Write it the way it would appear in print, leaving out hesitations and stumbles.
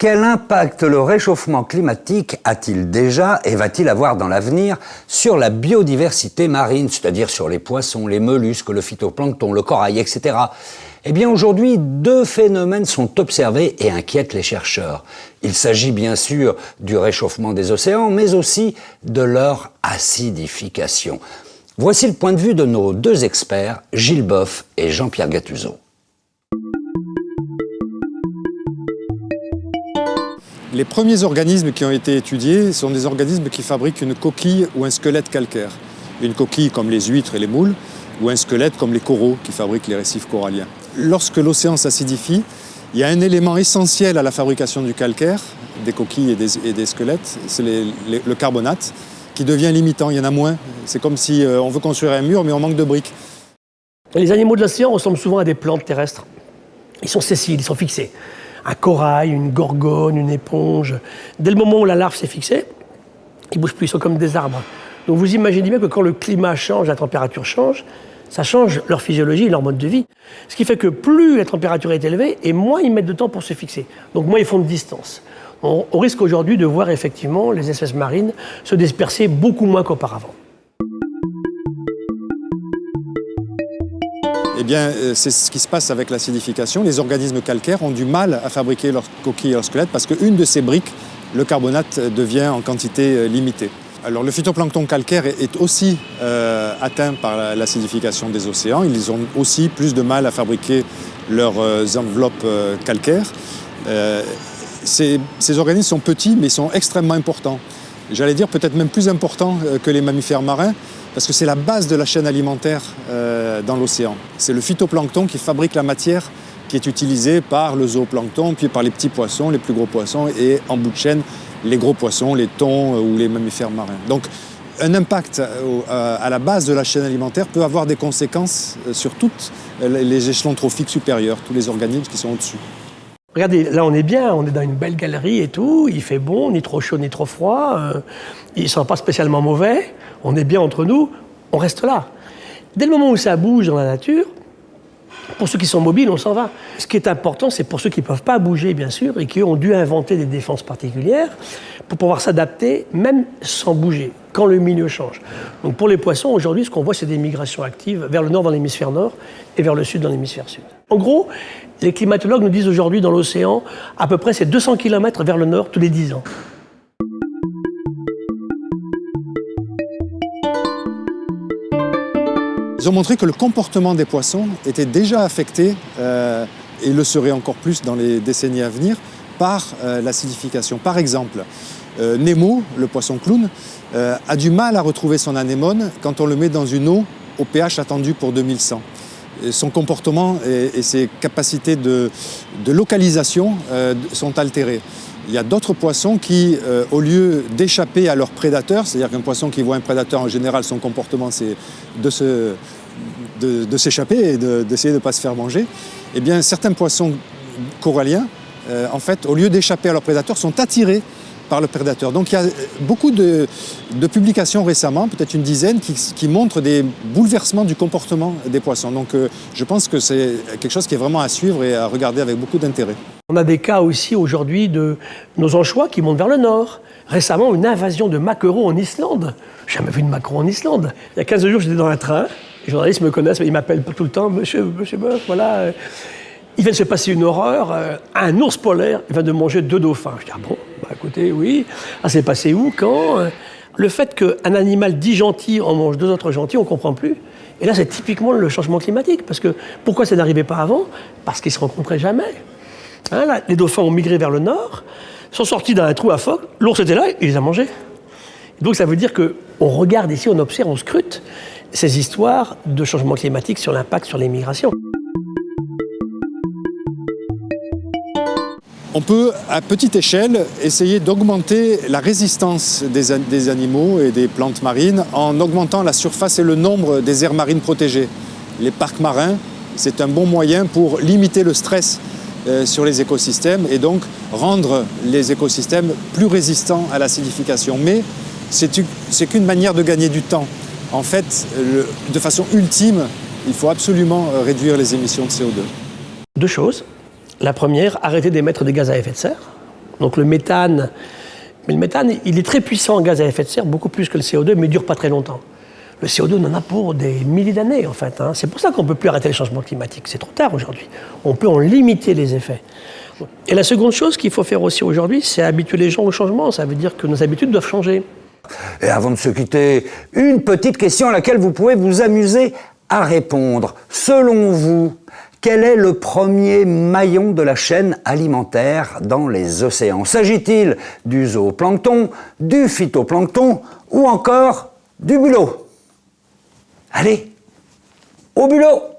Quel impact le réchauffement climatique a-t-il déjà et va-t-il avoir dans l'avenir sur la biodiversité marine, c'est-à-dire sur les poissons, les mollusques, le phytoplancton, le corail, etc. Eh bien aujourd'hui, deux phénomènes sont observés et inquiètent les chercheurs. Il s'agit bien sûr du réchauffement des océans, mais aussi de leur acidification. Voici le point de vue de nos deux experts, Gilles Boeuf et Jean-Pierre Gattuso. Les premiers organismes qui ont été étudiés sont des organismes qui fabriquent une coquille ou un squelette calcaire. Une coquille comme les huîtres et les moules, ou un squelette comme les coraux qui fabriquent les récifs coralliens. Lorsque l'océan s'acidifie, il y a un élément essentiel à la fabrication du calcaire, des coquilles et des squelettes, c'est le carbonate, qui devient limitant, il y en a moins. C'est comme si on veut construire un mur, mais on manque de briques. Les animaux de l'océan ressemblent souvent à des plantes terrestres. Ils sont sessiles, ils sont fixés. Un corail, une gorgone, une éponge. Dès le moment où la larve s'est fixée, ils ne bougent plus, ils sont comme des arbres. Donc vous imaginez bien que quand le climat change, la température change, ça change leur physiologie, leur mode de vie. Ce qui fait que plus la température est élevée, et moins ils mettent de temps pour se fixer. Donc moins ils font de distance. On risque aujourd'hui de voir effectivement les espèces marines se disperser beaucoup moins qu'auparavant. Eh bien, c'est ce qui se passe avec l'acidification. Les organismes calcaires ont du mal à fabriquer leurs coquilles et leurs squelettes parce qu'une de ces briques, le carbonate, devient en quantité limitée. Alors, le phytoplancton calcaire est aussi atteint par l'acidification des océans. Ils ont aussi plus de mal à fabriquer leurs enveloppes calcaires. Ces organismes sont petits, mais ils sont extrêmement importants. J'allais dire peut-être même plus importants que les mammifères marins, parce que c'est la base de la chaîne alimentaire dans l'océan. C'est le phytoplancton qui fabrique la matière qui est utilisée par le zooplancton, puis par les petits poissons, les plus gros poissons, et en bout de chaîne, les gros poissons, les thons ou les mammifères marins. Donc, un impact à la base de la chaîne alimentaire peut avoir des conséquences sur tous les échelons trophiques supérieurs, tous les organismes qui sont au-dessus. Regardez, là on est bien, on est dans une belle galerie et tout, il fait bon, ni trop chaud ni trop froid, ils ne sont pas spécialement mauvais, on est bien entre nous, on reste là. Dès le moment où ça bouge dans la nature, pour ceux qui sont mobiles, on s'en va. Ce qui est important, c'est pour ceux qui ne peuvent pas bouger, bien sûr, et qui ont dû inventer des défenses particulières pour pouvoir s'adapter, même sans bouger, quand le milieu change. Donc pour les poissons, aujourd'hui, ce qu'on voit, c'est des migrations actives vers le nord dans l'hémisphère nord et vers le sud dans l'hémisphère sud. En gros, les climatologues nous disent aujourd'hui dans l'océan, à peu près c'est 200 km vers le nord tous les 10 ans. Ils ont montré que le comportement des poissons était déjà affecté, et le serait encore plus dans les décennies à venir, par l'acidification. Par exemple, Nemo, le poisson clown, a du mal à retrouver son anémone quand on le met dans une eau au pH attendu pour 2100. Son comportement et ses capacités de localisation sont altérées. Il y a d'autres poissons qui, au lieu d'échapper à leurs prédateurs, c'est-à-dire qu'un poisson qui voit un prédateur, en général, son comportement, c'est de s'échapper et d'essayer de ne pas se faire manger, eh bien, certains poissons coralliens, en fait, au lieu d'échapper à leurs prédateurs, sont attirés par le prédateur. Donc il y a beaucoup de publications récemment, peut-être une dizaine, qui montrent des bouleversements du comportement des poissons. Donc je pense que c'est quelque chose qui est vraiment à suivre et à regarder avec beaucoup d'intérêt. On a des cas aussi aujourd'hui de nos anchois qui montent vers le nord. Récemment, une invasion de maquereaux en Islande. J'ai jamais vu de maquereau en Islande. Il y a 15 jours, j'étais dans un train. Les journalistes me connaissent, mais ils m'appellent tout le temps. Monsieur Boeuf, voilà. Il vient de se passer une horreur. Un ours polaire vient de manger 2 dauphins. Je dis, ah bon, bah écoutez, oui. Ah, c'est passé où, quand? Le fait qu'un animal dit gentil en mange 2 autres gentils, on ne comprend plus. Et là, c'est typiquement le changement climatique. Parce que pourquoi ça n'arrivait pas avant? Parce qu'ils ne se rencontraient jamais. Hein, là, les dauphins ont migré vers le nord, sont sortis d'un trou à phoque, l'ours était là, il les a mangés. Donc ça veut dire qu'on regarde ici, on observe, on scrute ces histoires de changement climatique sur l'impact sur les migrations. On peut, à petite échelle, essayer d'augmenter la résistance des animaux et des plantes marines en augmentant la surface et le nombre des aires marines protégées. Les parcs marins, c'est un bon moyen pour limiter le stress sur les écosystèmes et donc rendre les écosystèmes plus résistants à l'acidification. Mais c'est qu'une manière de gagner du temps. En fait, de façon ultime, il faut absolument réduire les émissions de CO2. 2 choses. La première, arrêter d'émettre des gaz à effet de serre. Donc le méthane, mais le méthane, il est très puissant en gaz à effet de serre, beaucoup plus que le CO2, mais il ne dure pas très longtemps. Le CO2, on en a pour des milliers d'années, en fait. Hein. C'est pour ça qu'on ne peut plus arrêter le changement climatique. C'est trop tard aujourd'hui. On peut en limiter les effets. Et la seconde chose qu'il faut faire aussi aujourd'hui, c'est habituer les gens au changement. Ça veut dire que nos habitudes doivent changer. Et avant de se quitter, une petite question à laquelle vous pouvez vous amuser à répondre. Selon vous, quel est le premier maillon de la chaîne alimentaire dans les océans? S'agit-il du zooplancton, du phytoplancton ou encore du bulot? Allez, au bulot!